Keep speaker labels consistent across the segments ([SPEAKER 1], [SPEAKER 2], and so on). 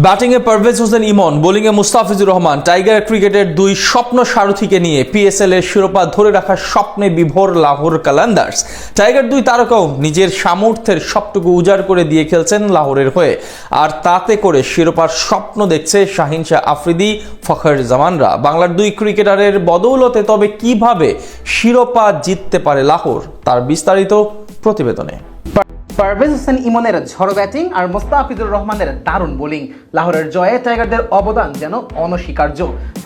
[SPEAKER 1] ব্যাটিংয়ে পারভেজ হোসেন ইমন, বোলিংয়ে মুস্তাফিজুর রহমান। টাইগার ক্রিকেটের দুই স্বপ্ন সারথীকে নিয়ে পিএসএল এর শিরোপা ধরে রাখার স্বপ্নে বিভোর লাহোর কালান্দার্স। টাইগার দুই তারকাও নিজের সামর্থ্যের সবটুকু উজাড় করে দিয়ে খেলছেন লাহোরের হয়ে, আর তাতে করে শিরোপার স্বপ্ন দেখছে শাহিন শাহ আফ্রিদি, ফখর জামানরা। বাংলার দুই ক্রিকেটারের বদৌলতে তবে কিভাবে শিরোপা জিততে পারে লাহোর, তার বিস্তারিত প্রতিবেদনে।
[SPEAKER 2] পারভেজ হোসেন ইমনের ঝড়ো ব্যাটিং আর মুস্তাফিজুর রহমানের দারুণ বোলিং, লাহোরের জয়ে টাইগারদের অবদান যেন অনস্বীকার্য।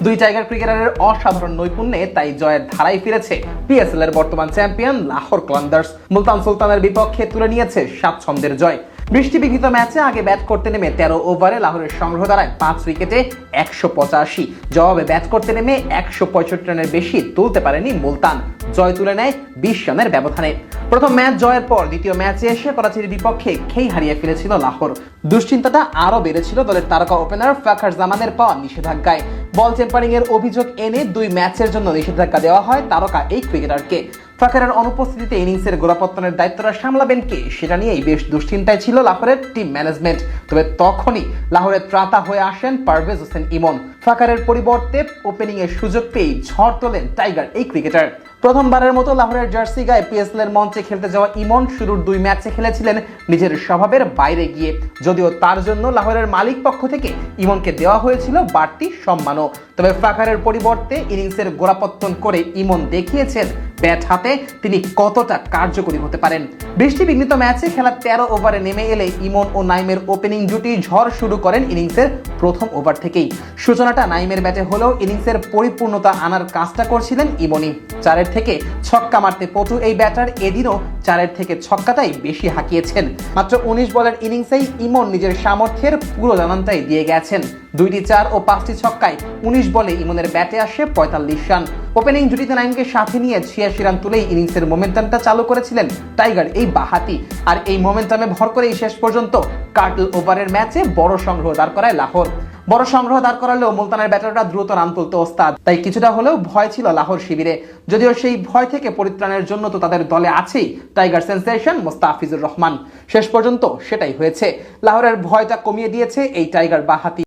[SPEAKER 2] দুই টাইগার ক্রিকেটারের অসাধারণ নৈপুণ্যে তাই জয়ের ধারায় ফিরেছে পিএসএল এর বর্তমান চ্যাম্পিয়ন লাহোর কালান্দার্স। মুলতান সুলতানের বিপক্ষে তুলে নিয়েছে স্বাচ্ছন্দ্যের জয়। বৃষ্টিবিঘ্নিত ম্যাচে আগে ব্যাট করতে নেমে 13 ওভারে লাহোরের সংগ্রহ দাঁড়ায় 5 উইকেটে 185। জবাবে ব্যাট করতে নেমে 165 রানের বেশি তুলতে পারেনি মুলতান, জয় তুলে নেয় 20 রানের ব্যবধানে। প্রথম ম্যাচ জয়ের পর দ্বিতীয় ম্যাচে এসে করাচির বিপক্ষে খেই হারিয়ে ফেলেছিল লাহোর। দুশ্চিন্তাটা আরও বেড়েছিল দলের তারকা ওপেনার ফখর জামানের পাওয়া নিষেধাজ্ঞায়। বল টেম্পারিং এর অভিযোগ এনে 2 ম্যাচের জন্য নিষেধাজ্ঞা দেওয়া হয় তারকা এই ক্রিকেটারকে। ফখরের অনুপস্থিতিতে ইনিংসের গোড়াপত্তনের দায়িত্বটা সামলাবেন কে, সেটা নিয়েই বেশ দুশ্চিন্তায় ছিল লাহোরের টিম ম্যানেজমেন্ট। তবে তখনই লাহোরের ত্রাতা হয়ে আসেন পারভেজ হোসেন ইমন। ফখরের পরিবর্তে ওপেনিং এর সুযোগ পেয়ে ঝড় তোলেন টাইগার এই ক্রিকেটার। প্রথমবারের মতো লাহোরের জার্সি গায়ে পিএসএল এর মঞ্চে খেলতে যাওয়া ইমন শুরুর 2 ম্যাচে খেলেছিলেন নিজের স্বভাবের বাইরে গিয়ে, যদিও তার জন্য লাহোরের মালিক পক্ষ থেকে ইমনকে দেওয়া হয়েছিল বাড়তি সম্মানও। তবে ফখরের পরিবর্তে ইনিংসের গোড়াপত্তন করে ইমন দেখিয়েছেন ব্যাট হাতে তিনি কতটা কার্যকরী হতে পারেন। বৃষ্টিবিঘ্নিত ম্যাচে খেলা 13 ওভারে নেমে এলে ইমন ও নাইমের ওপেনিং জুটি ঝড় শুরু করেন ইনিংসের প্রথম ওভার থেকেই। সূচনাটা নাইমের ব্যাটে হলেও ইনিংসের পরিপূর্ণতা আনার কাজটা করছিলেন ইমনই। 4 থেকে ছক্কা মারতে পটু এই ব্যাটার এদিনও 4 থেকে ছক্কাটাই বেশি হাঁকিয়েছেন। মাত্র 19 বলের ইনিংসেই ইমন নিজের সামর্থ্যের পুরো জানানটাই দিয়ে গেছেন। 2টি 4 ও 5টি ছক্কায় 19 বলে ইমনের ব্যাটে আসে 45 রান। ওপেনিং জুটিতে নাইমকে সাথে নিয়ে 86 রান তুলেই ইনিংসের মোমেন্টামটা চালু করেছিলেন টাইগার এই বাহাতি। আর এই মোমেন্টামে ভর করেই শেষ পর্যন্ত কাটল ওভারের ম্যাচে বড় সংগ্রহ দাঁড় করায় লাহোর। বড় সংগ্রহ দাঁড় করালেও মুলতানের ব্যাটাররা দ্রুত রান তুলতে ওস্তাদ, তাই কিছুটা হলেও ভয় ছিল লাহোর শিবিরে। যদিও সেই ভয় থেকে পরিত্রাণের জন্য তো তাদের দলে আছেই টাইগার সেন্সেশন মুস্তাফিজুর রহমান। শেষ পর্যন্ত সেটাই হয়েছে, লাহোরের ভয়টা কমিয়ে দিয়েছে এই টাইগার বাহাতি।